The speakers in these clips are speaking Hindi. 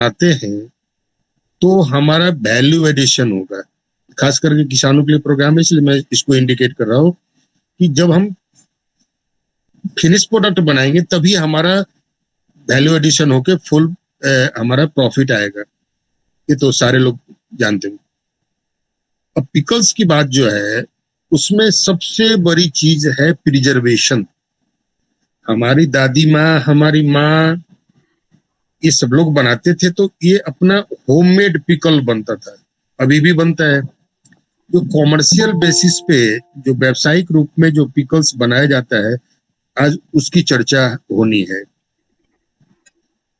आते हैं तो हमारा वैल्यू एडिशन होगा। खास करके किसानों के लिए प्रोग्राम है, इसलिए मैं इसको इंडिकेट कर रहा हूँ कि जब हम फिनिश प्रोडक्ट बनाएंगे तभी हमारा वैल्यू एडिशन होके फुल हमारा प्रॉफिट आएगा। ये तो सारे लोग जानते हैं। अब पिकल्स की बात जो है, उसमें सबसे बड़ी चीज है प्रिजर्वेशन। हमारी दादी माँ, हमारी माँ, ये सब लोग बनाते थे तो ये अपना होममेड पिकल बनता था, अभी भी बनता है। जो कॉमर्शियल बेसिस पे, जो व्यावसायिक रूप में जो पिकल्स बनाया जाता है, आज उसकी चर्चा होनी है।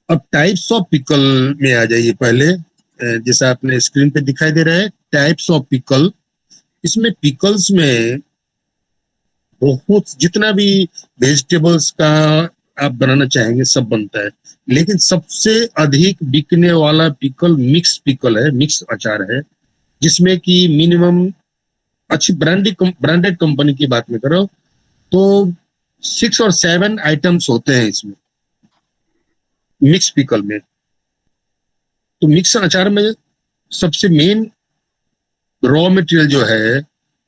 अब टाइप्स ऑफ पिकल में आ जाइए पहले। जैसा आपने स्क्रीन पे दिखाई दे रहा है टाइप्स ऑफ पिकल। इसमें पिकल्स में बहुत जितना भी वेजिटेबल्स का आप बनाना चाहेंगे सब बनता है, लेकिन सबसे अधिक बिकने वाला पिकल मिक्स पिकल है, मिक्स अचार है, जिसमें कि मिनिमम अच्छी ब्रांडेड कंपनी की बात में करो तो 6 और 7 आइटम्स होते हैं इसमें मिक्स पिकल में। तो मिक्स अचार में सबसे मेन रॉ मटेरियल जो है,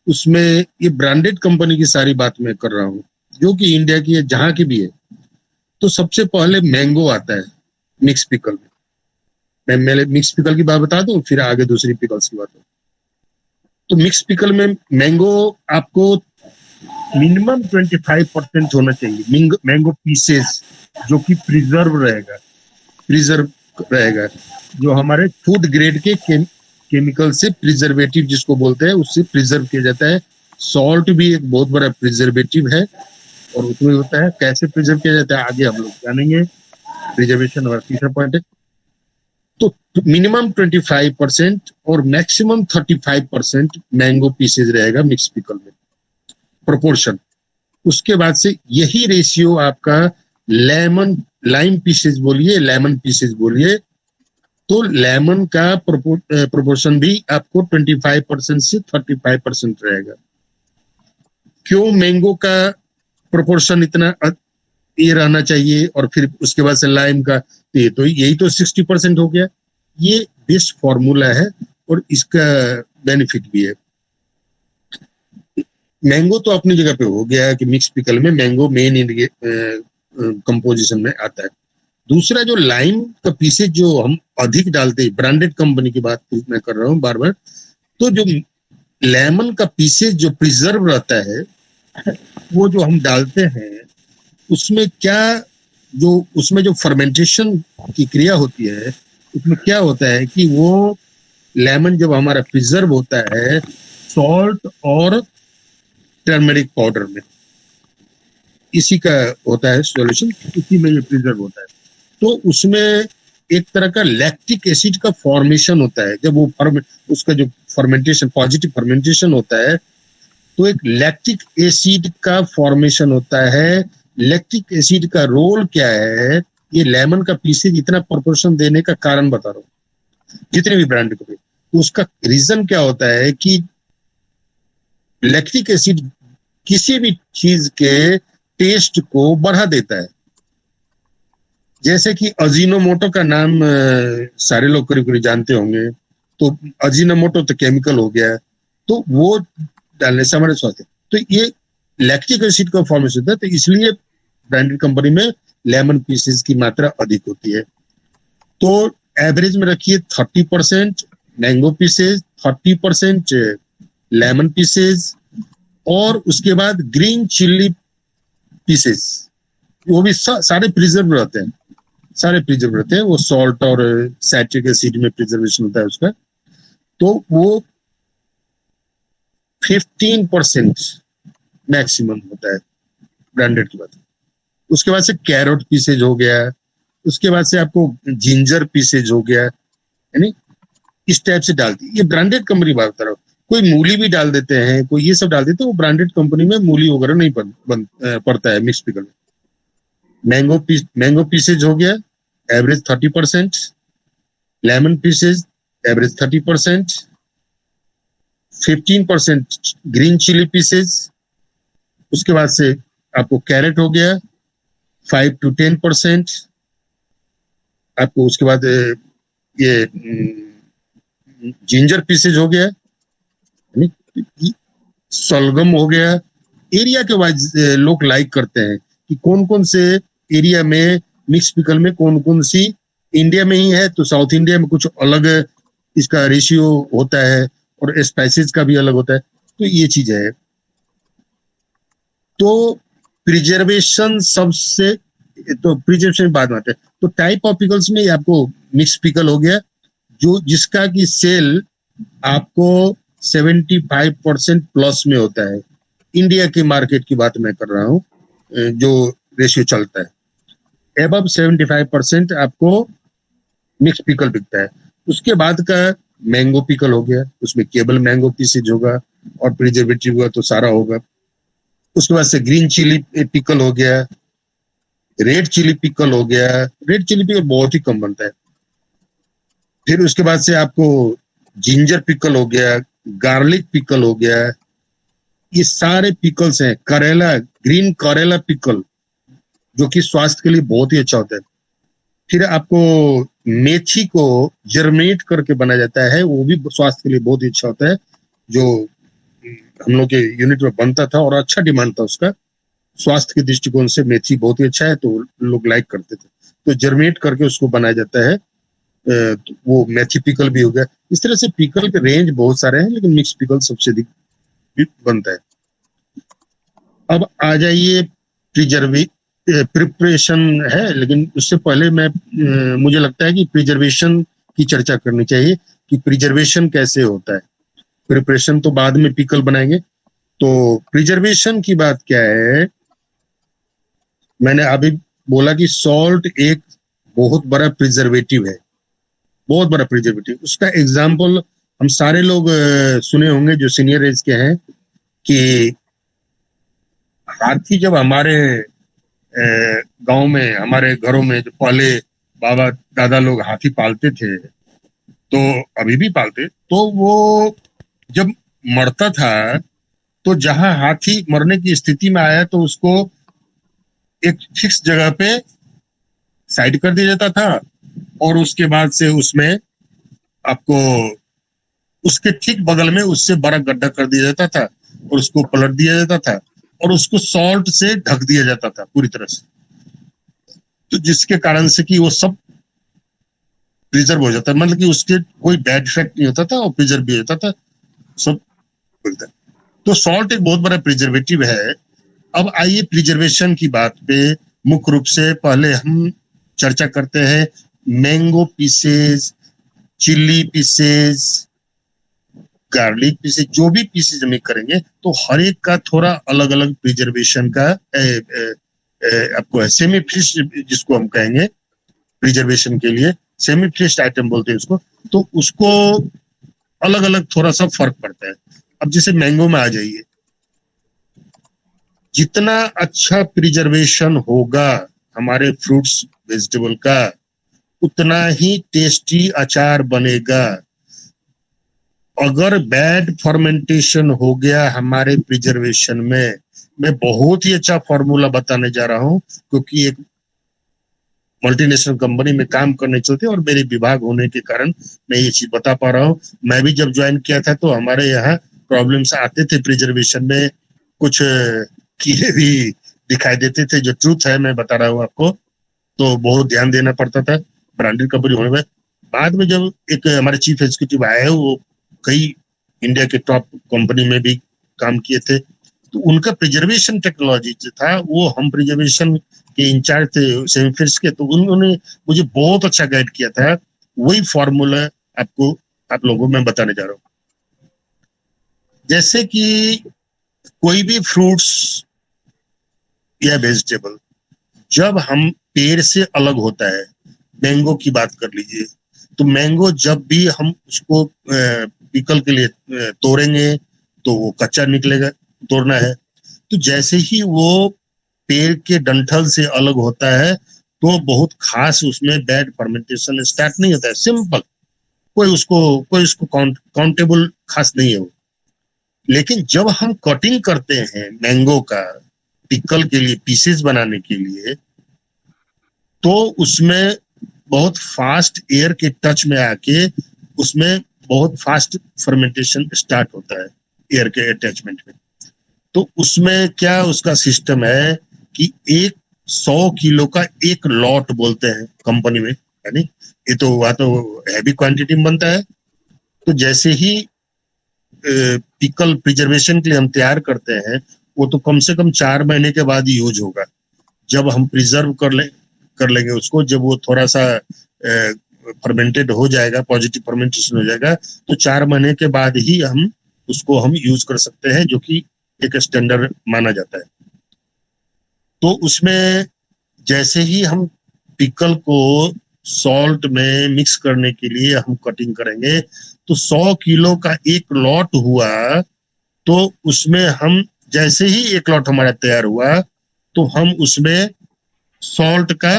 उसमें ये ब्रांडेड कंपनी की सारी बात मैं कर रहा हूँ, जो कि इंडिया की है, जहां की भी है। तो सबसे पहले मैंगो आता है मिक्स पिकल में। मैं मिक्स पिकल की बात बता दूं, फिर आगे दूसरी पिकल्स की बात हो। तो मिक्स पिकल में मैंगो आपको मिनिमम 25% होना चाहिए मैंगो पीसेस, जो कि प्रिजर्व रहेगा, जो हमारे फूड ग्रेड के केमिकल से प्रिजर्वेटिव जिसको बोलते हैं, उससे प्रिजर्व किया जाता है। सॉल्ट भी एक बहुत बड़ा प्रिजर्वेटिव है, और उसमें होता है कैसे प्रिजर्व किया जाता है आगे हम लोग जानेंगे। प्रिजर्वेशन हमारा तीसरा पॉइंट है। तो मिनिमम 25% और मैक्सिमम 35% मैंगो पीसेज रहेगा मिक्स पिकल में, प्रोपोर्शन। उसके बाद से यही रेशियो आपका लाइम पीसेज बोलिए, लेमन पीसेज बोलिए, तो लेमन का प्रोपोर्शन भी आपको 25% से 35% रहेगा। क्यों मैंगो का प्रोपोर्शन इतना ये रहना चाहिए और फिर उसके बाद से लाइम का, तो यही तो 60% हो गया। ये बेस्ट फॉर्मूला है और इसका बेनिफिट भी है। मैंगो तो अपनी जगह पे हो गया कि मिक्स पिकल में मैंगो मेन कंपोजिशन में आता है। दूसरा जो लाइम का पीसेज जो हम अधिक डालते हैं, ब्रांडेड कंपनी की बात मैं कर रहा हूँ बार बार, तो जो लेमन का पीसेज जो प्रिजर्व रहता है, वो जो हम डालते हैं, उसमें क्या, जो उसमें जो फर्मेंटेशन की क्रिया होती है, उसमें क्या होता है कि वो लेमन जब हमारा प्रिजर्व होता है सॉल्ट और टर्मरिक पाउडर में, इसी का होता है सॉल्यूशन, इसी में ये प्रिजर्व होता है। तो उसमें एक तरह का लैक्टिक एसिड का फॉर्मेशन होता है। जब वो उसका जो फर्मेंटेशन, पॉजिटिव फर्मेंटेशन होता है, तो एक लैक्टिक एसिड का फॉर्मेशन होता है। लैक्टिक एसिड का रोल क्या है, ये लेमन का पीसेज इतना प्रोपोर्शन देने का कारण बता रहा हूँ, जितने भी ब्रांड को। तो उसका रीजन क्या होता है कि लैक्टिक एसिड किसी भी चीज के टेस्ट को बढ़ा देता है। जैसे कि अजीनोमोटो का नाम सारे लोग करीब करीब जानते होंगे। तो अजीनोमोटो तो केमिकल हो गया, तो वो डालने से हमारे स्वास्थ्य, तो ये लैक्टिक एसिड का फॉर्मेशन होता है। तो इसलिए ब्रांडेड कंपनी में लेमन पीसेस की मात्रा अधिक होती है। तो एवरेज में रखिए 30% मैंगो पीसेस, 30% लेमन पीसेस, और उसके बाद ग्रीन चिल्ली पीसेस, वो भी सारे प्रिजर्व रहते हैं, सारे प्रिजर्व रहते हैं। वो सॉल्ट और सैट्रिक एसिड में प्रिजर्वेशन होता है उसका। तो वो 15% मैक्सिमम होता है ब्रांडेड की बात। उसके बाद से कैरोट पीसेज हो गया, उसके बाद से आपको जिंजर पीसेज हो गया, यानी इस टाइप से डालती है। ये ब्रांडेड कंपनी बात कर रहा हूँ। कोई मूली भी डाल देते हैं, कोई ये सब डाल देते हैं, वो ब्रांडेड कंपनी में मूली वगैरह नहीं पड़ता है मिक्स पिकल में। मैंगो पीसेज हो गया average 30%, lemon pieces average 30%, 15% green chilli pieces, उसके बाद से आपको कैरेट हो गया 5 to 10%, आपको उसके बाद ये जिंजर पीसेज हो गया, सलगम हो गया। एरिया के वाइज लोग लाइक करते हैं कि कौन कौन से एरिया में मिक्स पिकल में कौन कौन सी, इंडिया में ही है तो साउथ इंडिया में कुछ अलग इसका रेशियो होता है और स्पाइसेस का भी अलग होता है, तो ये चीज है। तो प्रिजर्वेशन सबसे, तो प्रिजर्वेशन बाद में आते हैं। तो टाइप ऑफ पिकल्स में आपको मिक्स पिकल हो गया, जो जिसका की सेल आपको 75% प्लस में होता है। इंडिया के मार्केट की बात मैं कर रहा हूँ, जो रेशियो चलता है एबव 75% आपको मिक्स पिकल बिकता है। उसके बाद का मैंगो पिकल हो गया, उसमें केवल मैंगो पीसेज होगा और प्रिजर्वेटिव हुआ तो सारा होगा। उसके बाद से ग्रीन चिली पिकल हो गया, रेड चिली पिकल हो गया। रेड चिली पिकल बहुत ही कम बनता है। फिर उसके बाद से आपको जिंजर पिकल हो गया, गार्लिक पिकल हो गया। ये सारे पिकल्स हैं। करेला, ग्रीन करेला पिकल जो कि स्वास्थ्य के लिए बहुत ही अच्छा होता है। फिर आपको मेथी को जर्मिनेट करके बनाया जाता है, वो भी स्वास्थ्य के लिए बहुत ही अच्छा होता है, जो हम लोग के यूनिट में बनता था और अच्छा डिमांड था उसका। स्वास्थ्य के दृष्टिकोण से मेथी बहुत ही अच्छा है, तो लोग लाइक करते थे। तो जर्मिनेट करके उसको बनाया जाता है, तो वो मेथी पिकल भी हो गया। इस तरह से पिकल के रेंज बहुत सारे हैं, लेकिन मिक्स पिकल सबसे अधिक बनता है। अब आ जाइए प्रिपरेशन है, लेकिन उससे पहले मैं मुझे लगता है कि प्रिजर्वेशन की चर्चा करनी चाहिए कि प्रिजर्वेशन कैसे होता है। प्रिपरेशन तो बाद में पिकल बनाएंगे, तो प्रिजर्वेशन की बात क्या है। मैंने अभी बोला कि सॉल्ट एक बहुत बड़ा प्रिजर्वेटिव है, बहुत बड़ा प्रिजर्वेटिव। उसका एग्जाम्पल हम सारे लोग सुने होंगे जो सीनियर एज के हैं, कि हाथी जब हमारे गांव में, हमारे घरों में जो पहले बाबा दादा लोग हाथी पालते थे, तो अभी भी पालते, तो वो जब मरता था तो जहां हाथी मरने की स्थिति में आया तो उसको एक फिक्स जगह पे साइड कर दिया जाता था, और उसके बाद से उसमें आपको उसके ठीक बगल में उससे बड़ा गड्ढा कर दिया जाता था और उसको पलट दिया जाता था और उसको सॉल्ट से ढक दिया जाता था पूरी तरह से। तो जिसके कारण से कि वो सब प्रिजर्व हो जाता है, मतलब कि उसके कोई बैड इफेक्ट नहीं होता था और प्रिजर्व भी होता था सब बोलता है। तो सॉल्ट एक बहुत बड़ा प्रिजर्वेटिव है। अब आइए प्रिजर्वेशन की बात पे। मुख्य रूप से पहले हम चर्चा करते हैं mango pieces, chilli pieces, garlic pieces. जो भी पीसेज हम करेंगे तो हर एक का थोड़ा अलग अलग प्रिजर्वेशन का आपको है। सेमी फ्रेश जिसको हम कहेंगे प्रिजर्वेशन के लिए, सेमी फ्रेश आइटम बोलते हैं उसको, तो उसको अलग अलग थोड़ा सा फर्क पड़ता है। अब जैसे मैंगो में आ जाइए, जितना अच्छा प्रिजर्वेशन होगा हमारे फ्रूट्स वेजिटेबल का, उतना ही टेस्टी अचार बनेगा। अगर बैड फर्मेंटेशन हो गया हमारे प्रिजर्वेशन में, मैं बहुत ही अच्छा फॉर्मूला बताने जा रहा हूं, क्योंकि एक मल्टीनेशनल कंपनी में काम करने चलते और मेरे विभाग होने के कारण मैं ये चीज बता पा रहा हूँ। मैं भी जब ज्वाइन किया था तो हमारे यहाँ प्रॉब्लम्स आते थे प्रिजर्वेशन में, कुछ कीड़े भी दिखाई देते थे, जो ट्रूथ है मैं बता रहा हूँ आपको। तो बहुत ध्यान देना पड़ता था ब्रांडेड कंपनी होने में। बाद में जब एक हमारे चीफ एग्जीक्यूटिव आए, वो कई इंडिया के टॉप कंपनी में भी काम किए थे, तो उनका प्रिजर्वेशन टेक्नोलॉजी जो था, वो हम प्रिजर्वेशन के इंचार्ज थे सेमीफिश के, तो उन्होंने मुझे बहुत अच्छा गाइड किया था। वही फॉर्मूला आपको आप लोगों में बताने जा रहा हूँ। जैसे कि कोई भी फ्रूट्स या वेजिटेबल जब हम पेड़ से अलग होता है, मैंगो की बात कर लीजिए, तो मैंगो जब भी हम उसको पिकल के लिए तोड़ेंगे तो वो कच्चा निकलेगा, तोड़ना है। तो जैसे ही वो पेड़ के डंठल से अलग होता है तो बहुत खास उसमें बैड फर्मेंटेशन स्टार्ट नहीं होता है, सिंपल। कोई उसको काउंटेबल खास नहीं है वो। लेकिन जब हम कटिंग करते हैं मैंगो का पिकल के लिए, पीसेस बनाने के लिए, तो उसमें बहुत फास्ट एयर के टच में आके उसमें बहुत फास्ट फर्मेंटेशन स्टार्ट होता है एयर के अटैचमेंट में। तो उसमें क्या उसका सिस्टम है कि 100 किलो का एक लॉट बोलते हैं कंपनी में, यानी ये तो हुआ तो हैवी क्वांटिटी में बनता है। तो जैसे ही पिकल प्रिजर्वेशन के लिए हम तैयार करते हैं, वो तो कम से कम 4 महीने के बाद ही यूज होगा। जब हम प्रिजर्व कर लेंगे उसको, जब वो थोड़ा सा फर्मेंटेड हो जाएगा, पॉजिटिव फर्मेंटेशन हो जाएगा, तो 4 महीने के बाद ही हम उसको यूज कर सकते हैं, जो कि एक स्टैंडर्ड माना जाता है। तो उसमें जैसे ही हम पिकल को सॉल्ट में मिक्स करने के लिए हम कटिंग करेंगे, तो 100 किलो का एक लॉट हुआ, तो उसमें हम जैसे ही एक लॉट हमारा तैयार हुआ, तो हम उसमें सॉल्ट का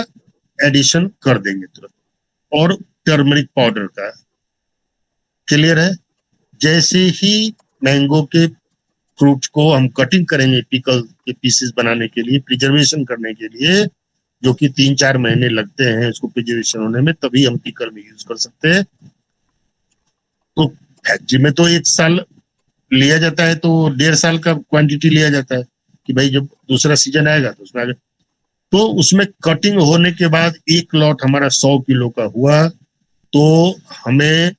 एडिशन कर देंगे तुरंत, और टर्मरिक पाउडर का। क्लियर है? जैसे ही मैंगो के फ्रूट को हम कटिंग करेंगे पिकल के पीसेस बनाने के लिए, प्रिजर्वेशन करने के लिए, जो कि 3-4 महीने लगते हैं उसको प्रिजर्वेशन होने में, तभी हम पिकल में यूज कर सकते हैं। तो फैक्ट्री में तो 1 साल लिया जाता है, तो 1.5 साल का क्वांटिटी लिया जाता है कि भाई जब दूसरा सीजन आएगा तो उसमें आगे। तो उसमें कटिंग होने के बाद एक लॉट हमारा 100 किलो का हुआ, तो हमें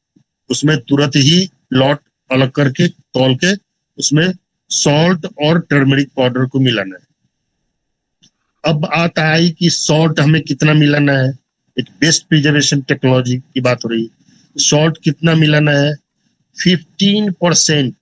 उसमें तुरंत ही लॉट अलग करके तौल के उसमें सॉल्ट और टर्मरिक पाउडर को मिलाना है। अब आता है कि सॉल्ट हमें कितना मिलाना है। एक बेस्ट प्रिजर्वेशन टेक्नोलॉजी की बात हो रही है। सॉल्ट कितना मिलाना है? 15%।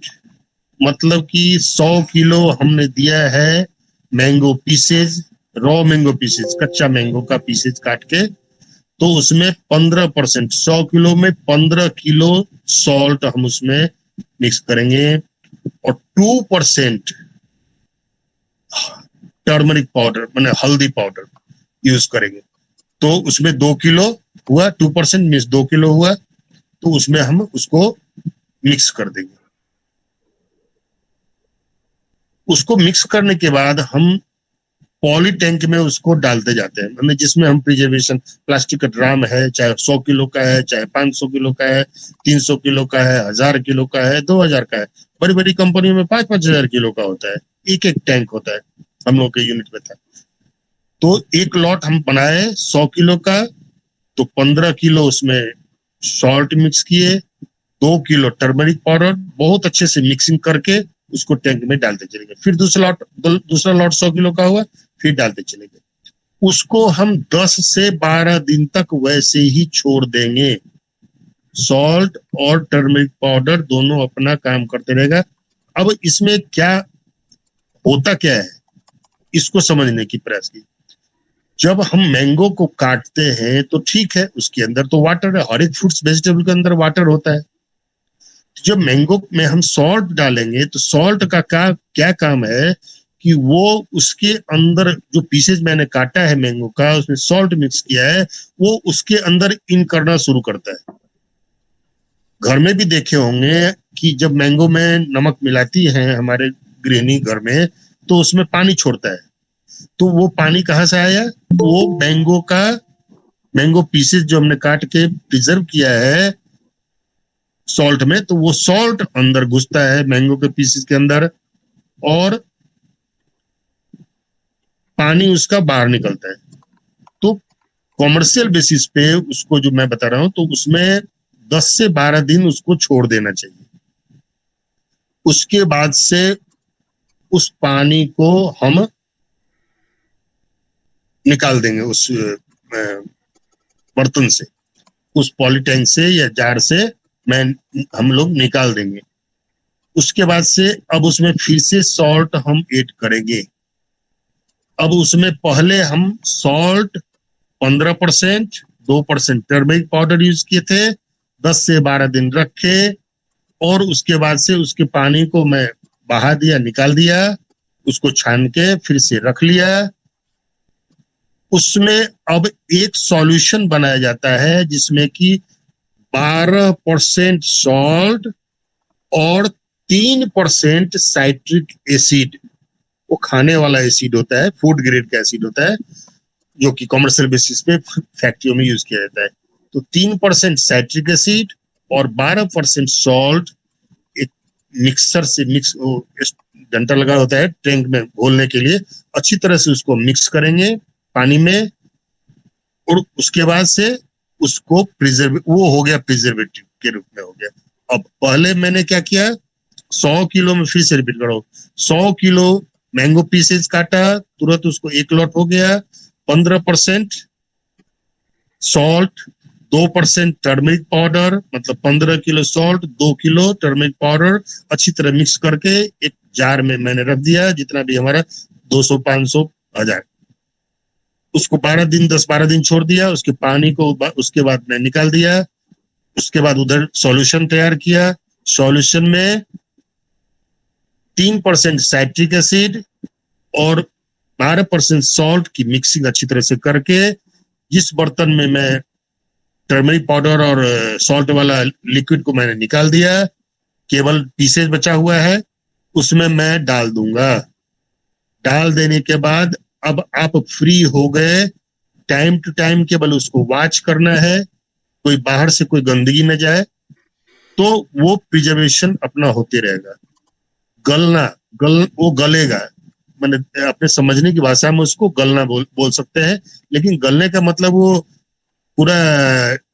मतलब कि 100 किलो हमने दिया है mango pieces, raw mango pieces, कच्चा मैंगो का पीसेज काट के, तो उसमें 15%, 100 किलो में 15 किलो सॉल्ट हम उसमें मिक्स करेंगे, और 2% टर्मरिक पाउडर माने हल्दी पाउडर यूज करेंगे। तो उसमें 2 किलो हुआ, 2% मीन्स 2 किलो हुआ, तो उसमें हम उसको मिक्स कर देंगे। उसको मिक्स करने के बाद हम पॉली टैंक में उसको डालते जाते हैं, मतलब जिसमें हम प्रिजर्वेशन, प्लास्टिक का ड्राम है, चाहे 100 किलो का है, चाहे 500 किलो का है, 300 किलो का है, 1000 किलो का है, 2000 का है। बड़ी बड़ी कंपनियों में 5-5 हजार किलो का होता है, एक एक टैंक होता है। हम लोग के यूनिट में था। तो एक लॉट हम बनाए 100 किलो का, तो 15 किलो उसमें सॉल्ट मिक्स किए, 2 किलो टर्मरिक पाउडर, बहुत अच्छे से मिक्सिंग करके उसको टैंक में डालते चलेंगे। फिर दूसरा लॉट 100 किलो का हुआ, फिर डालते चलेंगे। उसको हम 10 से 12 दिन तक वैसे ही छोड़ देंगे। सॉल्ट और टर्मरिक पाउडर दोनों अपना काम करते रहेगा। अब इसमें क्या होता क्या है, इसको समझने की प्रयास की। जब हम मैंगो को काटते हैं तो ठीक है, उसके अंदर तो वाटर है, हर एक फ्रूट्स वेजिटेबल के अंदर वाटर होता है। जब मैंगो में हम सॉल्ट डालेंगे, तो सॉल्ट का क्या काम है कि वो उसके अंदर जो पीसेज मैंने काटा है मैंगो का, उसमें सॉल्ट मिक्स किया है, वो उसके अंदर इन करना शुरू करता है। घर में भी देखे होंगे कि जब मैंगो में नमक मिलाती है हमारे गृहिणी घर में, तो उसमें पानी छोड़ता है। तो वो पानी कहाँ से आया? वो मैंगो पीसेस जो हमने काट के प्रिजर्व किया है सॉल्ट में, तो वो सॉल्ट अंदर घुसता है मैंगो के पीसेस के अंदर, और पानी उसका बाहर निकलता है। तो कॉमर्शियल बेसिस पे उसको जो मैं बता रहा हूं, तो उसमें 10 से 12 दिन उसको छोड़ देना चाहिए। उसके बाद से उस पानी को हम निकाल देंगे उस बर्तन से, उस पॉलीटैंक से या जार से हम लोग निकाल देंगे। उसके बाद से अब उसमें फिर से सॉल्ट हम ऐड करेंगे। अब उसमें पहले हम सॉल्ट 15%, 2% टर्मरिक पाउडर यूज किए थे, 10 से 12 दिन रखे, और उसके बाद से उसके पानी को मैं बहा दिया, निकाल दिया, उसको छान के फिर से रख लिया। उसमें अब एक सॉल्यूशन बनाया जाता है जिसमें कि 12% सॉल्ट और 3% साइट्रिक एसिड, वो खाने वाला एसिड होता है, फूड ग्रेड का एसिड होता है, जो कि कॉमर्शियल बेसिस पे फैक्ट्रियों में यूज किया जाता है। तो 3% साइट्रिक एसिड और 12% सॉल्ट एक मिक्सर से डंटा लगा होता है टैंक में घोलने के लिए, अच्छी तरह से उसको मिक्स करेंगे पानी में, और उसके बाद से उसको वो हो गया प्रिजर्वेटिव के रूप में हो गया। अब पहले मैंने क्या किया, 100 किलो में, फिर से रिपीट करो, 100 किलो मैंगो पीसेज काटा, तुरंत उसको 1 लॉट हो गया, 15% सॉल्ट, 2% टर्मरिक पाउडर, मतलब 15 kilo salt, 2 kilo turmeric powder, अच्छी तरह मिक्स करके एक जार में मैंने रख दिया, जितना भी हमारा 200, 500, 1000, उसको 10-12 दिन छोड़ दिया, उसके पानी को उसके बाद मैं निकाल दिया। उसके बाद उधर सॉल्यूशन तैयार किया, सॉल्यूशन में 3% साइट्रिक एसिड और 12% सॉल्ट की मिक्सिंग अच्छी तरह से करके, जिस बर्तन में मैं टर्मरिक पाउडर और सॉल्ट वाला लिक्विड को मैंने निकाल दिया, केवल पीसेज बचा हुआ है, उसमें मैं डाल दूंगा। डाल देने के बाद अब आप फ्री हो गए। टाइम टू टाइम केवल उसको वॉच करना है, कोई बाहर से कोई गंदगी न जाए, तो वो प्रिजर्वेशन अपना होते रहेगा। वो गलेगा, मैंने अपने समझने की भाषा में उसको गलना बोल सकते हैं, लेकिन गलने का मतलब वो पूरा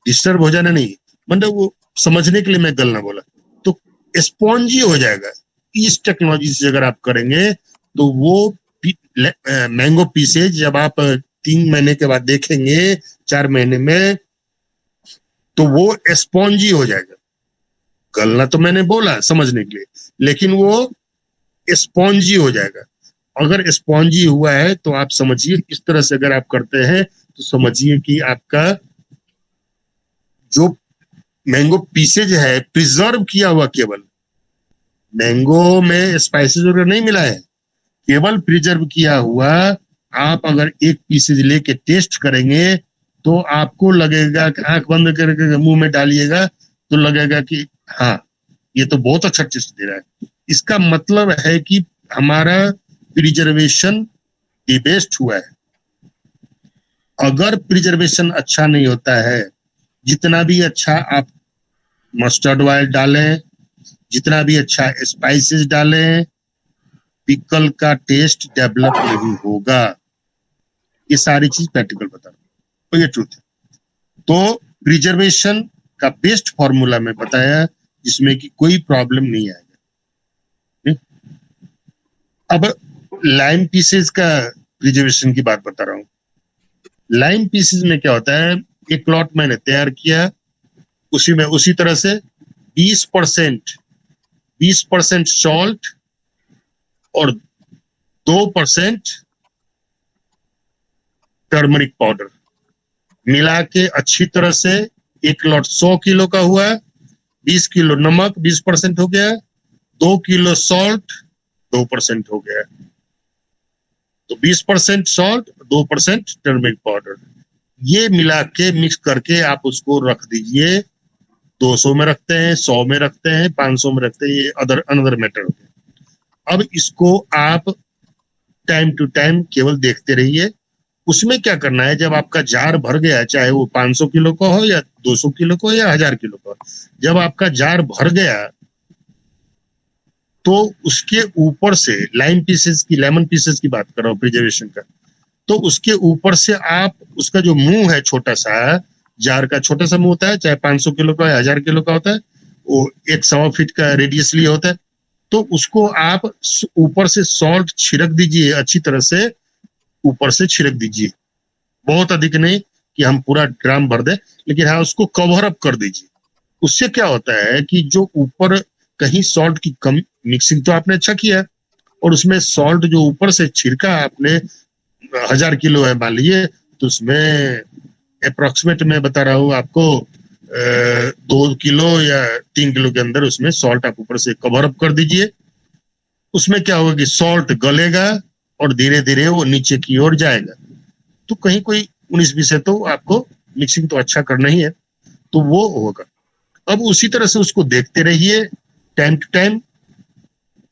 डिस्टर्ब हो जाना नहीं, मतलब वो समझने के लिए मैं गलना बोला। तो स्पॉन्जी हो जाएगा। इस टेक्नोलॉजी से अगर आप करेंगे तो वो मैंगो पीसेज जब आप 3 महीने के बाद देखेंगे, 4 महीने में, तो वो स्पॉन्जी हो जाएगा। गलना तो मैंने बोला समझने के लिए, लेकिन वो स्पॉन्जी हो जाएगा। अगर स्पॉन्जी हुआ है तो आप समझिए, इस तरह से अगर आप करते हैं तो समझिए कि आपका जो मैंगो पीसेज है प्रिजर्व किया हुआ, केवल मैंगो में स्पाइसेस वगैरह नहीं मिला है, केवल प्रिजर्व किया हुआ। आप अगर एक पीसेज लेके टेस्ट करेंगे तो आपको लगेगा कि आंख बंद करके मुंह में डालिएगा तो लगेगा कि हाँ, ये तो बहुत अच्छा टेस्ट दे रहा है। इसका मतलब है कि हमारा प्रिजर्वेशन बेस्ट हुआ है। अगर प्रिजर्वेशन अच्छा नहीं होता है, जितना भी अच्छा आप मस्टर्ड ऑयल डालें, जितना भी अच्छा स्पाइसेस डालें, पिकल का टेस्ट डेवलप नहीं होगा। ये सारी चीज प्रैक्टिकल बता रहा हूँ, तो ये ट्रूथ है। तो प्रिजर्वेशन का बेस्ट फॉर्मूला में बताया, जिसमें कि कोई प्रॉब्लम नहीं आएगा। अब लाइम पीसेस का प्रिजर्वेशन की बात बता रहा हूँ। लाइम पीसेस में क्या होता है, एक लॉट मैंने तैयार किया, उसी में उसी तरह से 20% सॉल्ट और 2% टर्मरिक पाउडर मिला के अच्छी तरह से, एक लॉट 100 किलो का हुआ, 20 किलो नमक 20% हो गया, 2 किलो सॉल्ट 2% हो गया। तो 20% सॉल्ट, 2% टर्मरिक पाउडर, ये मिला के मिक्स करके आप उसको रख दीजिए। 200 में रखते हैं, 100 में रखते हैं, 500 में रखते हैं, ये अनदर मैटर हो गया। अब इसको आप टाइम टू टाइम केवल देखते रहिए। उसमें क्या करना है, जब आपका जार भर गया, चाहे वो 500 किलो का हो या 200 किलो का हो या 1000 किलो का हो, जब आपका जार भर गया तो उसके ऊपर से लेमन पीसेस की बात कर रहा हूँ प्रिजर्वेशन का, तो उसके ऊपर से आप उसका जो मुंह है, छोटा सा जार का छोटा सा मुंह होता है, चाहे 500 किलो का या 1000 किलो का होता है, वो 1 फीट का रेडियस लिए होता है, तो उसको आप ऊपर से सॉल्ट छिड़क दीजिए, अच्छी तरह से ऊपर से छिड़क दीजिए। बहुत अधिक नहीं कि हम पूरा ड्राम भर दें, लेकिन हाँ उसको कवर अप कर दीजिए। उससे क्या होता है कि जो ऊपर कहीं सॉल्ट की कम मिक्सिंग तो आपने अच्छा किया, और उसमें सॉल्ट जो ऊपर से छिड़का आपने, 1000 किलो है मान लीजिए, तो उसमें अप्रोक्सीमेट मैं बता रहा हूँ आपको 2 किलो या 3 किलो के अंदर उसमें सॉल्ट आप ऊपर से कवर अप कर दीजिए। उसमें क्या होगा कि सॉल्ट गलेगा और धीरे धीरे वो नीचे की ओर जाएगा। तो कहीं कोई 19-20 है तो आपको मिक्सिंग तो अच्छा करना ही है, तो वो होगा। अब उसी तरह से उसको देखते रहिए टाइम टू टाइम,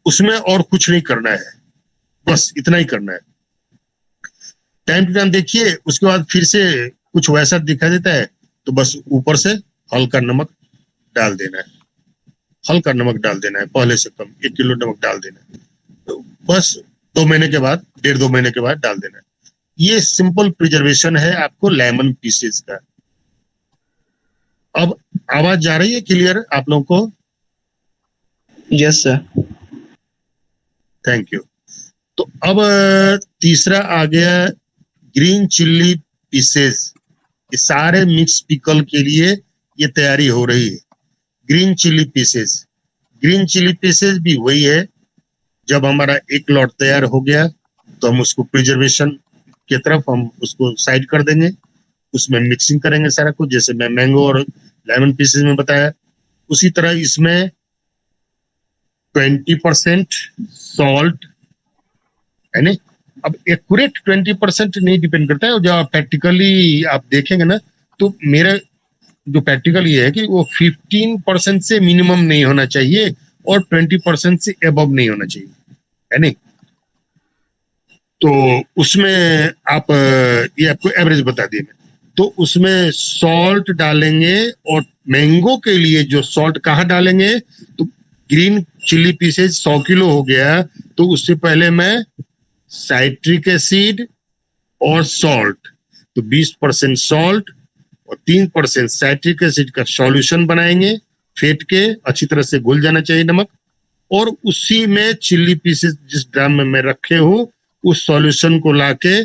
उसमें और कुछ नहीं करना है, बस इतना ही करना है। टू टाइम देखिए, उसके बाद फिर से कुछ वैसा दिखाई देता है तो बस ऊपर से हल्का नमक डाल देना है, हल्का नमक डाल देना है, पहले से कम 1 किलो नमक डाल देना है, तो बस 2 महीने के बाद, 1.5-2 महीने के बाद डाल देना है। ये सिंपल प्रिजर्वेशन है आपको लेमन पीसेस का। अब आवाज जा रही है क्लियर आप लोगों को? Yes sir. Thank you. तो अब तीसरा आ गया ग्रीन चिल्ली पीसेस। ये सारे मिक्स पिकल के लिए ये तैयारी हो रही है। Green chilli pieces, green chilli pieces भी वही है, जब हमारा एक लॉट तैयार हो गया तो हम उसको प्रिजर्वेशन की तरफ हम उसको साइड कर देंगे, उसमें मिक्सिंग करेंगे सारा कुछ, जैसे मैं मैंगो और लेमन पीसेस में बताया। उसी तरह इसमें 20% सॉल्ट है ना। अब एक्यूरेट 20% नहीं डिपेंड करता है, जब प्रैक्टिकली आप देखेंगे ना तो मेरा जो प्रैक्टिकल ये है कि वो 15% से मिनिमम नहीं होना चाहिए और 20% से एबव नहीं होना चाहिए, है नहीं। तो उसमें आप ये आपको एवरेज बता दिए मैं। तो उसमें सॉल्ट डालेंगे, और मैंगो के लिए जो सॉल्ट कहाँ डालेंगे, तो ग्रीन चिली पीसेज 100 किलो हो गया तो उससे पहले मैं साइट्रिक एसिड और सॉल्ट, तो 20% सॉल्ट और 3% साइट्रिक एसिड का सॉल्यूशन बनाएंगे, फेंट के अच्छी तरह से घुल जाना चाहिए नमक, और उसी में चिल्ली पीसेस जिस ड्राम में मैं रखे हूँ उस सॉल्यूशन को लाके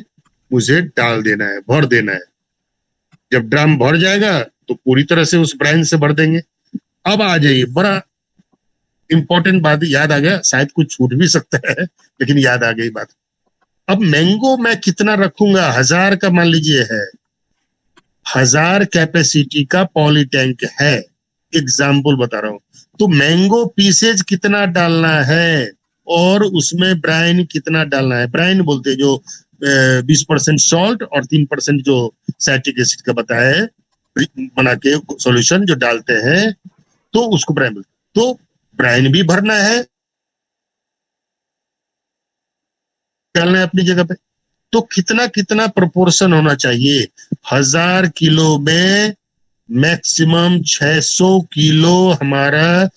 मुझे डाल देना है, भर देना है। जब ड्राम भर जाएगा तो पूरी तरह से उस ब्राइन से भर देंगे। अब आ जाइए, बड़ा इंपॉर्टेंट बात याद आ गया, शायद कुछ छूट भी सकता है लेकिन याद आ गई बात। अब मैंगो मैं कितना रखूंगा, 1000 का मान लीजिए है, 1000 कैपेसिटी का पॉली टैंक है, एग्जाम्पल बता रहा हूं, तो मैंगो पीसेज कितना डालना है और उसमें ब्राइन कितना डालना है। ब्राइन बोलते हैं जो 20% सॉल्ट और 3% जो साइट्रिक एसिड का बताया है बना के सॉल्यूशन जो डालते हैं, तो उसको ब्राइन बोलते हैं। तो ब्राइन भी भरना है, डालना है अपनी जगह पे, तो कितना कितना प्रोपोर्शन होना चाहिए। 1000 किलो में मैक्सिमम 600 किलो हमारा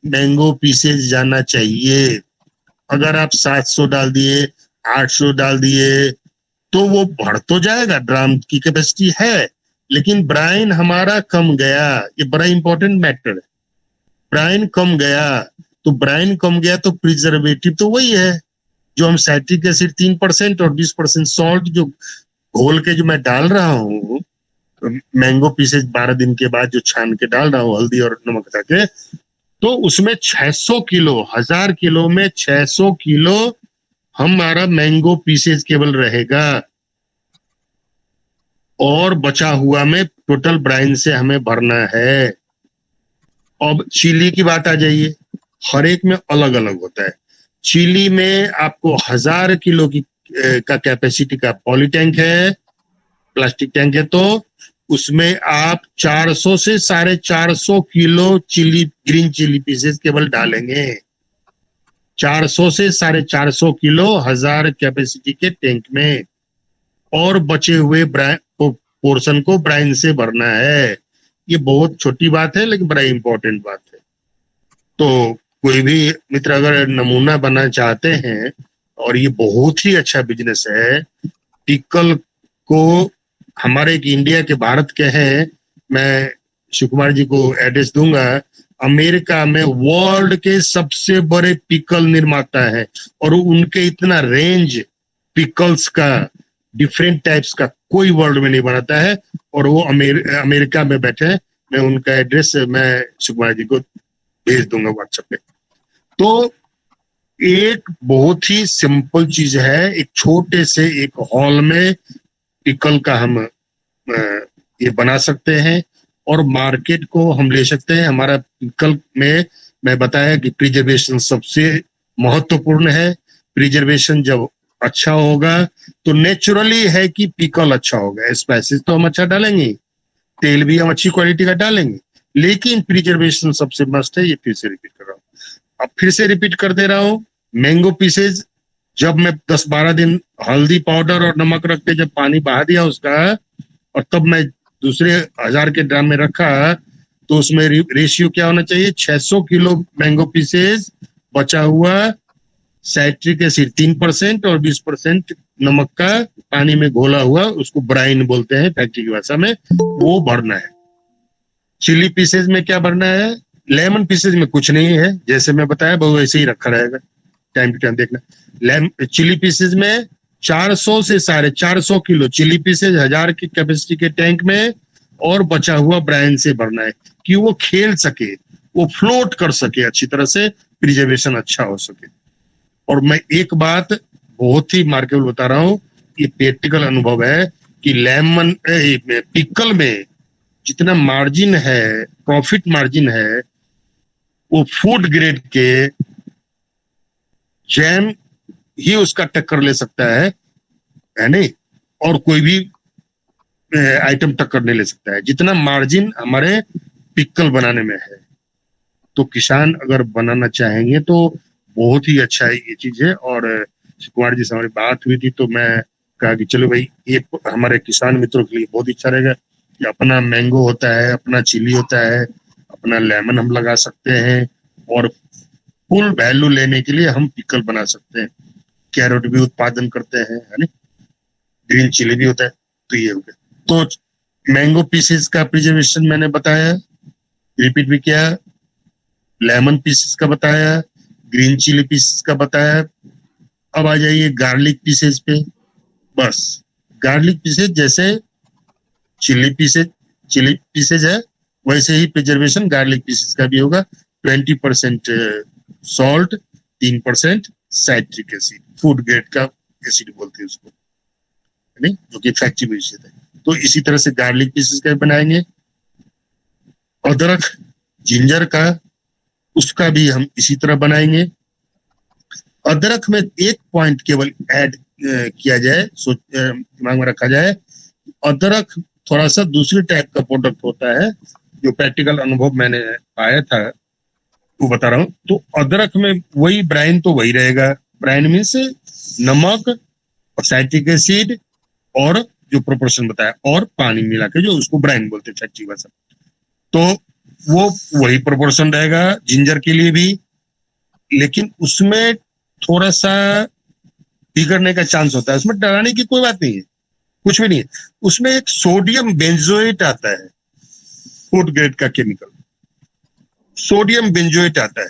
मैंगो पीसेज जाना चाहिए। अगर आप 700 डाल दिए, 800 डाल दिए तो वो बढ़ तो जाएगा, ड्राम की कैपेसिटी है, लेकिन ब्राइन हमारा कम गया। ये बड़ा इंपॉर्टेंट मैटर है, ब्राइन कम गया। तो ब्राइन कम गया तो प्रिजर्वेटिव तो वही है जो हम साइट्रिक एसिड 3% और 20% सॉल्ट जो घोल के जो मैं डाल रहा हूँ मैंगो पीसेज 12 दिन के बाद जो छान के डाल रहा हूँ हल्दी और नमक के, तो उसमें 600 किलो, 1000 किलो में 600 किलो हमारा मैंगो पीसेज केवल रहेगा, और बचा हुआ में टोटल ब्राइन से हमें भरना है। अब चिली की बात आ जाइए, हर एक में अलग अलग होता है। चिली में आपको 1000 किलो की का कैपेसिटी का पॉली टैंक है, प्लास्टिक टैंक है, तो उसमें आप 400 से 450 kilo chilli, green chilli pieces केवल डालेंगे। 400 से 450 किलो 1000 कैपेसिटी के टैंक में, और बचे हुए पोर्शन को ब्राइन से भरना है। ये बहुत छोटी बात है लेकिन बड़ा इंपॉर्टेंट बात है। तो कोई भी मित्र अगर नमूना बनाना चाहते हैं, और ये बहुत ही अच्छा बिजनेस है, पिकल को हमारे एक इंडिया के भारत के हैं, मैं शिव कुमार जी को एड्रेस दूंगा, अमेरिका में वर्ल्ड के सबसे बड़े पिकल निर्माता है, और उनके इतना रेंज पिकल्स का डिफरेंट टाइप्स का कोई वर्ल्ड में नहीं बनाता है, और वो अमेरिका में बैठे हैं। मैं उनका एड्रेस मैं शिव कुमार जी को भेज दूंगा व्हाट्सएप पे। तो एक बहुत ही सिंपल चीज है, एक छोटे से एक हॉल में पिकल का हम ये बना सकते हैं, और मार्केट को हम ले सकते हैं। हमारा पिकल में मैं बताया कि प्रिजर्वेशन सबसे महत्वपूर्ण है। प्रिजर्वेशन जब अच्छा होगा तो नेचुरली है कि पिकल अच्छा होगा। स्पाइसेस तो हम अच्छा डालेंगे, तेल भी हम अच्छी क्वालिटी का डालेंगे, लेकिन प्रिजर्वेशन सबसे मस्ट है। ये फिर से रिपीट कर रहा हूँ, अब फिर से रिपीट कर दे रहा हूँ, मैंगो पीसेज जब मैं 10-12 दिन हल्दी पाउडर और नमक रख के जब पानी बहा दिया उसका, और तब मैं दूसरे 1000 के ड्राम में रखा, तो उसमें रेशियो क्या होना चाहिए? 600 किलो मैंगो पीसेस बचा हुआ साइट्रिक एसिड 3% और 20% नमक का पानी में घोला हुआ, उसको ब्राइन बोलते हैं फैक्ट्री की भाषा में, वो भरना है। चिली पीसेज में क्या भरना है? लेमन पीसेज में कुछ नहीं है, जैसे मैं बताया वो वैसे ही रखा रहेगा, टाइम टू टाइम देखना। चिली पीसेज में 400 से 450 किलो चिली पीसेज 1000 की कैपेसिटी के टैंक में और बचा हुआ ब्राइन से भरना है, कि वो खेल सके, वो फ्लोट कर सके अच्छी तरह से, प्रिजर्वेशन अच्छा हो सके। और मैं एक बात बहुत ही मार्केबल बता रहा हूँ, ये प्रैक्टिकल अनुभव है कि लेमन पिकल में जितना मार्जिन है, प्रॉफिट मार्जिन है, वो फूड ग्रेड के जैम ही उसका टक्कर ले सकता है नहीं? और कोई भी आइटम टक्कर नहीं ले सकता है, जितना मार्जिन हमारे पिकल बनाने में है। तो किसान अगर बनाना चाहेंगे तो बहुत ही अच्छा है ये चीज है। और कुमार जी से हमारी बात हुई थी तो मैं कहा कि चलो भाई, ये हमारे किसान मित्रों के लिए बहुत अच्छा रहेगा कि अपना मैंगो होता है, अपना चिली होता है, अपना लेमन हम लगा सकते हैं, और फुल वैल्यू लेने के लिए हम पिकल बना सकते हैं। कैरेट भी उत्पादन करते हैं, है ना? ग्रीन चिली भी होता है। तो ये हो गया। तो मैंगो पीसेस का प्रिजर्वेशन मैंने बताया, रिपीट भी किया, लेमन पीसेस का बताया, ग्रीन चिली पीसेस का बताया। अब आ जाइए गार्लिक पीसेस पे। बस गार्लिक पीसेस जैसे चिली पीसेज है, वैसे ही प्रिजर्वेशन गार्लिक पीसेस का भी होगा। 20% salt, 3% citric acid, food grade का एसिड बोलते हैं उसको, नहीं, जो कि फैक्ट्री में है। तो इसी तरह से गार्लिक पीसेस का बनाएंगे। अदरक, जिंजर का, उसका भी हम इसी तरह बनाएंगे। अदरक में एक पॉइंट केवल ऐड किया जाए, दिमाग में रखा जाए, अदरक थोड़ा सा दूसरी टाइप का प्रोडक्ट होता है, जो प्रैक्टिकल अनुभव मैंने पाया था वो बता रहा हूँ। तो अदरक में वही ब्राइन तो वही रहेगा, ब्राइन मीन्स नमक और साइट्रिक एसिड और जो प्रोपोर्शन बताया और पानी मिला के, जो उसको ब्राइन बोलते हैं फैक्ट्री भाषा। तो वो वही प्रोपोर्शन रहेगा जिंजर के लिए भी, लेकिन उसमें थोड़ा सा बिगड़ने का चांस होता है। उसमें डराने की कोई बात नहीं है, कुछ भी नहीं है। उसमें एक सोडियम बेंजोएट आता है, फूड ग्रेड का केमिकल, सोडियम बेंजोएट आता है।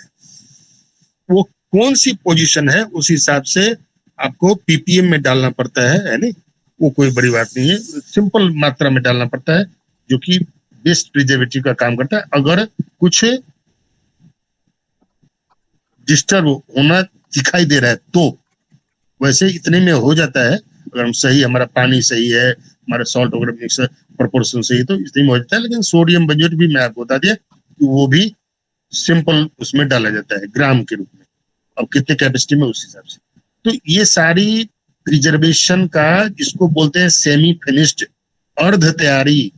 वो कौन सी पोजीशन है उस हिसाब से आपको पीपीएम में डालना पड़ता है नहीं? वो कोई बड़ी बात नहीं है, सिंपल मात्रा में डालना पड़ता है, जो कि बेस्ट प्रिजर्वेटिव का काम करता है। अगर कुछ डिस्टर्ब होना दिखाई दे रहा है तो, वैसे इतने में हो जाता है अगर हम सही, हमारा पानी सही है, हमारा सॉल्ट वगैरह मिक्स प्रोपोर्शन सही है, तो इतने में हो जाता है। लेकिन सोडियम बेंजोएट भी मैं आपको बता दिया कि वो भी सिंपल उसमें डाला जाता है ग्राम के रूप में, अब कितने कैपेसिटी में उस हिसाब से। तो ये सारी प्रिजर्वेशन का, जिसको बोलते हैं सेमी फिनिश्ड, अर्ध तैयारी,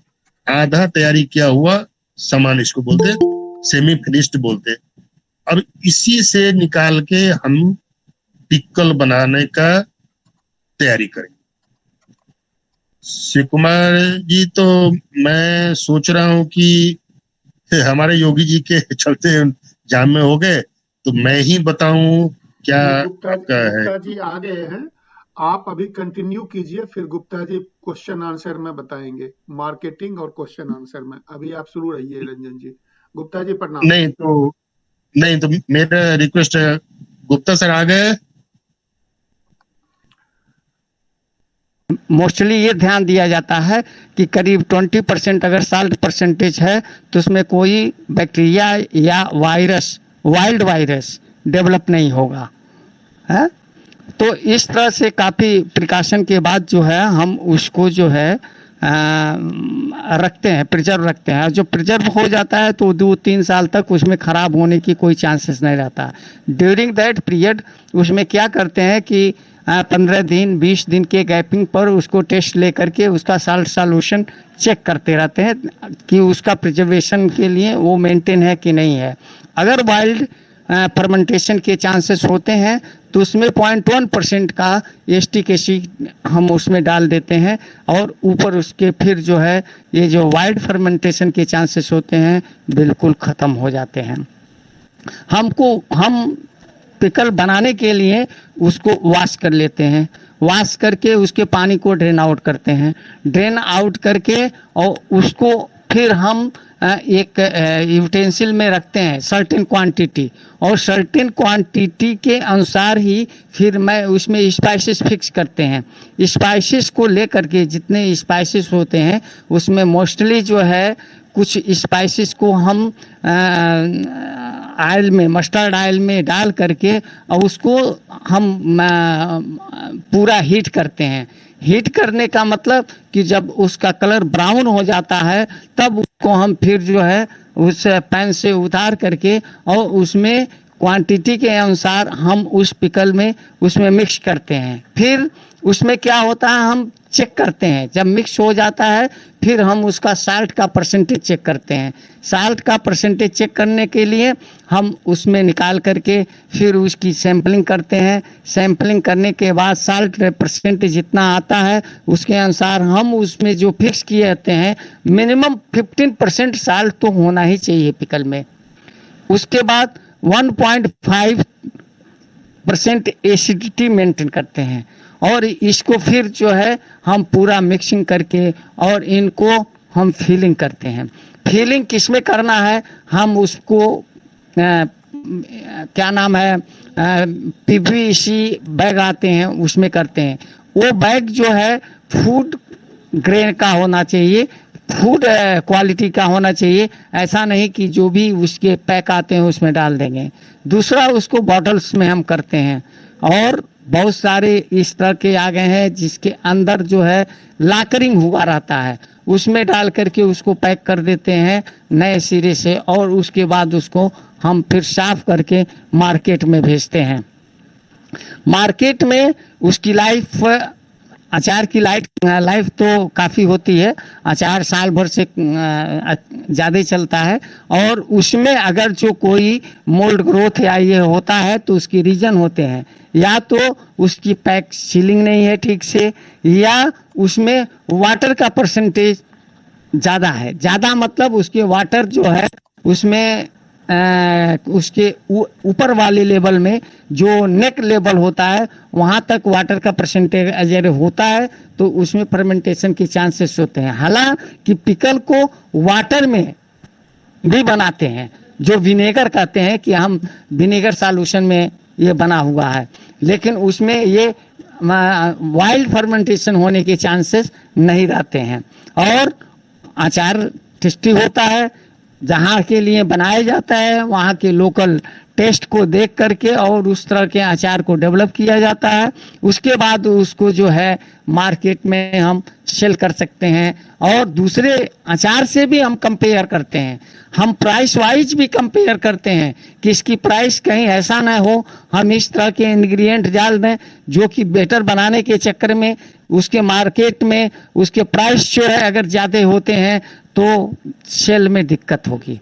आधा तैयारी किया हुआ सामान, इसको बोलते हैं सेमी फिनिश्ड बोलते हैं। अब इसी से निकाल के हम पिकल बनाने का तैयारी करेंगे। शिव कुमार जी, तो मैं सोच रहा हूं कि हमारे योगी जी के चलते जाम में हो गए, तो मैं ही बताऊं क्या आपका है? गुप्ता जी आ गए हैं, आप अभी कंटिन्यू कीजिए, फिर गुप्ता जी क्वेश्चन आंसर में बताएंगे, मार्केटिंग और क्वेश्चन आंसर में। अभी आप शुरू रहिए रंजन जी। गुप्ता जी प्रणाम। नहीं तो मेरा रिक्वेस्ट है, गुप्ता सर आ गए? मोस्टली ये ध्यान दिया जाता है कि करीब 20% अगर साल्ट परसेंटेज है तो उसमें कोई बैक्टीरिया या वायरस, वाइल्ड वायरस डेवलप नहीं होगा, है। तो इस तरह से काफ़ी प्रिकॉशन के बाद जो है हम उसको जो है रखते हैं, प्रिजर्व रखते हैं। जो प्रिजर्व हो जाता है तो 2-3 साल तक उसमें ख़राब होने की कोई चांसेस नहीं रहता। ड्यूरिंग दैट पीरियड उसमें क्या करते हैं कि 15 दिन 20 दिन के गैपिंग पर उसको टेस्ट लेकर के उसका साल्ट सॉल्यूशन चेक करते रहते हैं कि उसका प्रिजर्वेशन के लिए वो मेंटेन है कि नहीं है। अगर वाइल्ड फर्मेंटेशन के चांसेस होते हैं तो उसमें 0.1% का एसटीकेसी हम उसमें डाल देते हैं और ऊपर उसके फिर जो है ये जो वाइल्ड फर्मेंटेशन के चांसेस होते हैं बिल्कुल ख़त्म हो जाते हैं। हम पिकल बनाने के लिए उसको वॉश कर लेते हैं, वॉश करके उसके पानी को ड्रेन आउट करते हैं, ड्रेन आउट करके और उसको फिर हम एक यूटेंसिल में रखते हैं सर्टेन क्वांटिटी, और सर्टेन क्वांटिटी के अनुसार ही फिर मैं उसमें स्पाइसेस फिक्स करते हैं। स्पाइसेस को लेकर के जितने स्पाइसेस होते हैं उसमें मोस्टली जो है कुछ स्पाइसेस को हम ऑयल में, मस्टर्ड ऑयल में डाल करके और उसको हम पूरा हीट करते हैं। हीट करने का मतलब कि जब उसका कलर ब्राउन हो जाता है तब उसको हम फिर जो है उस पैन से उतार करके और उसमें क्वांटिटी के अनुसार हम उस पिकल में उसमें मिक्स करते हैं। फिर उसमें क्या होता है हम चेक करते हैं, जब मिक्स हो जाता है फिर हम उसका साल्ट का परसेंटेज चेक करते हैं। साल्ट का परसेंटेज चेक करने के लिए हम उसमें निकाल करके फिर उसकी सैम्पलिंग करते हैं। सैम्पलिंग करने के बाद साल्ट परसेंटेज जितना आता है उसके अनुसार हम उसमें जो फिक्स किए रहते हैं मिनिमम 15% साल्ट तो होना ही चाहिए पिकल में। उसके बाद 1.5% एसिडिटी मेंटेन करते हैं और इसको फिर जो है हम पूरा मिक्सिंग करके और इनको हम फीलिंग करते हैं। फीलिंग किसमें करना है, हम उसको क्या नाम है पीवीसी बैग आते हैं उसमें करते हैं। वो बैग जो है फूड ग्रेन का होना चाहिए, फूड क्वालिटी का होना चाहिए, ऐसा नहीं कि जो भी उसके पैक आते हैं उसमें डाल देंगे। दूसरा उसको बॉटल्स में हम करते हैं और बहुत सारे इस तरह के आ गए हैं जिसके अंदर जो है लाकरिंग हुआ रहता है, उसमें डाल करके उसको पैक कर देते हैं नए सिरे से और उसके बाद उसको हम फिर साफ करके मार्केट में भेजते हैं। मार्केट में उसकी लाइफ, अचार की लाइफ तो काफ़ी होती है, अचार साल भर से ज़्यादा चलता है और उसमें अगर जो कोई मोल्ड ग्रोथ या ये होता है तो उसकी रीज़न होते हैं, या तो उसकी पैक सीलिंग नहीं है ठीक से, या उसमें वाटर का परसेंटेज ज़्यादा है। ज़्यादा मतलब उसके वाटर जो है उसमें उसके ऊपर वाले लेवल में जो नेक लेवल होता है वहाँ तक वाटर का परसेंटेज अगर होता है तो उसमें फर्मेंटेशन के चांसेस होते हैं। हालांकि पिकल को वाटर में भी बनाते हैं, जो विनेगर कहते हैं कि हम विनेगर सॉल्यूशन में ये बना हुआ है, लेकिन उसमें ये वाइल्ड फर्मेंटेशन होने के चांसेस नहीं रहते हैं और अचार टेस्टी होता है। जहाँ के लिए बनाया जाता है वहाँ के लोकल टेस्ट को देख करके और उस तरह के अचार को डेवलप किया जाता है। उसके बाद उसको जो है मार्केट में हम सेल कर सकते हैं और दूसरे अचार से भी हम कंपेयर करते हैं। हम प्राइस वाइज भी कंपेयर करते हैं कि इसकी प्राइस कहीं ऐसा ना हो हम इस तरह के इंग्रेडिएंट डाल दें जो कि बेटर बनाने के चक्कर में उसके मार्केट में उसके प्राइस जो है अगर ज़्यादा होते हैं तो सेल में दिक्कत होगी।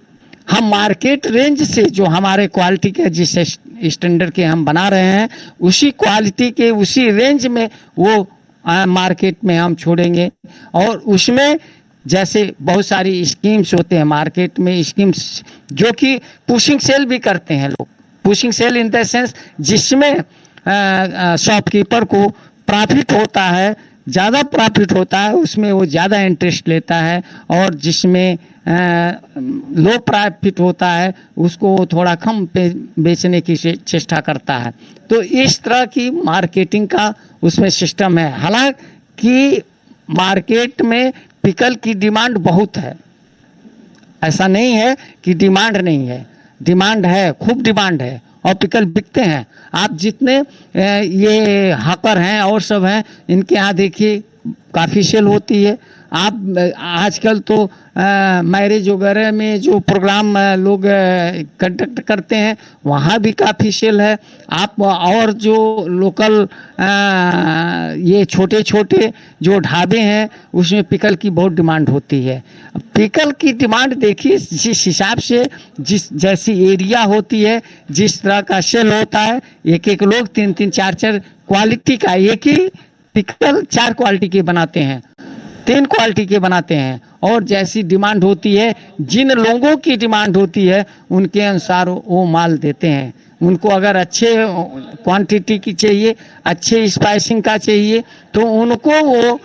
हम मार्केट रेंज से जो हमारे क्वालिटी के जिस स्टैंडर्ड के हम बना रहे हैं उसी क्वालिटी के उसी रेंज में वो मार्केट में हम छोड़ेंगे। और उसमें जैसे बहुत सारी स्कीम्स होते हैं मार्केट में, स्कीम्स जो कि पुशिंग सेल भी करते हैं लोग। Pushing sale in the sense जिसमें शॉपकीपर को प्रॉफिट होता है, ज़्यादा प्रॉफिट होता है, उसमें वो ज़्यादा इंटरेस्ट लेता है और जिसमें लो प्रॉफिट होता है उसको थोड़ा कम पे बेचने की चेष्टा करता है। तो इस तरह की मार्केटिंग का उसमें सिस्टम है। हालांकि मार्केट में पिकल की डिमांड बहुत है, ऐसा नहीं है कि डिमांड नहीं है, डिमांड है, खूब डिमांड है और पिकल बिकते हैं। आप जितने ये हाकर हैं और सब हैं इनके यहाँ देखिए काफ़ी सेल होती है। आप आजकल तो मैरिज वगैरह में जो प्रोग्राम लोग कंडक्ट करते हैं वहाँ भी काफ़ी सेल है। आप और जो लोकल ये छोटे छोटे जो ढाबे हैं उसमें पिकल की बहुत डिमांड होती है। पिकल की डिमांड देखिए जिस हिसाब से जिस जैसी एरिया होती है, जिस तरह का सेल होता है, एक एक लोग 3-3 4-4 क्वालिटी का, एक ही पिकल 4 क्वालिटी के बनाते हैं, 3 क्वालिटी के बनाते हैं। और जैसी डिमांड होती है, जिन लोगों की डिमांड होती है उनके अनुसार वो माल देते हैं। उनको अगर अच्छे क्वांटिटी की चाहिए, अच्छे स्पाइसिंग का चाहिए, तो उनको वो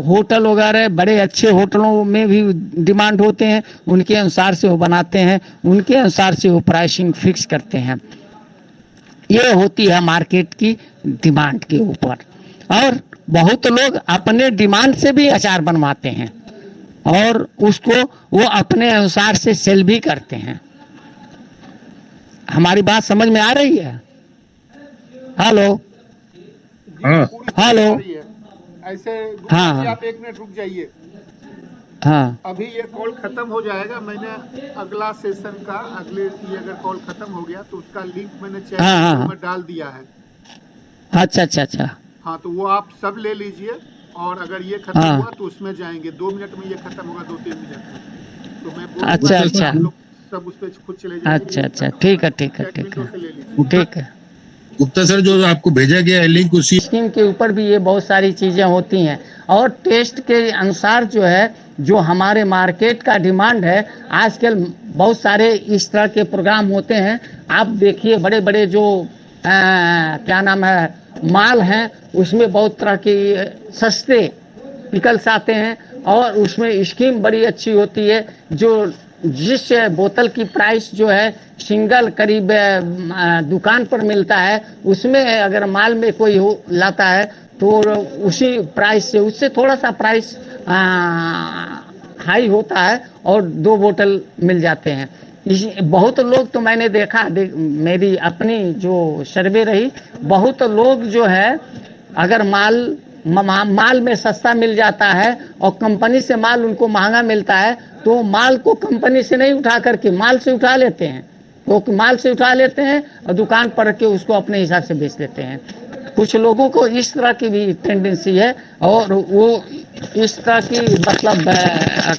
होटल वगैरह बड़े अच्छे होटलों में भी डिमांड होते हैं, उनके अनुसार से वो बनाते हैं, उनके अनुसार से वो प्राइसिंग फिक्स करते हैं। ये होती है मार्केट की डिमांड के ऊपर। और बहुत लोग अपने डिमांड से भी अचार बनवाते हैं और उसको वो अपने अनुसार से सेल भी करते हैं। हमारी बात समझ में आ रही है? हेलो हाँ। हेलो। ऐसे हाँ, हाँ। आप 1 मिनट रुक जाइए। हाँ अभी ये कॉल खत्म हो जाएगा। मैंने अगला सेशन का ये अगर कॉल खत्म हो गया तो उसका लिंक मैंने चैट हाँ। में डाल दिया है। अच्छा। हाँ, तो वो आप सब ले लीजिए और अगर ये खत्म हाँ। हुआ तो उसमें जाएंगे। 2 मिनट में ये खत्म होगा, 2-3 मिनट में। तो मैं बोलूंगा अच्छा। आप लोग सब उस पर खुद चले जाइए। अच्छा, ठीक है। से ले लीजिए। ठीक है। गुप्ता सर, जो आपको भेजा गया है लिंक, उसी स्किन के ऊपर भी ये बहुत सारी चीज़ें होती हैं और टेस्ट के अनुसार जो है, जो हमारे मार्केट का डिमांड है, आजकल बहुत सारे इस तरह के प्रोग्राम होते हैं। आप देखिए बड़े बड़े जो क्या नाम है माल हैं, उसमें बहुत तरह के सस्ते पिकल्स आते हैं और उसमें स्कीम बड़ी अच्छी होती है। जो जिस बोतल की प्राइस जो है सिंगल करीब दुकान पर मिलता है, उसमें अगर माल में कोई लाता है तो उसी प्राइस से उससे थोड़ा सा प्राइस हाई होता है और 2 बोतल मिल जाते हैं। बहुत लोग तो मैंने देखा, मेरी अपनी जो सर्वे रही, बहुत लोग जो है अगर माल में सस्ता मिल जाता है और कंपनी से माल उनको महंगा मिलता है तो माल को कंपनी से नहीं उठा करके माल से उठा लेते हैं, तो माल से उठा लेते हैं और दुकान पर रख के उसको अपने हिसाब से बेच देते हैं। कुछ लोगों को इस तरह की भी टेंडेंसी है और वो इस तरह की मतलब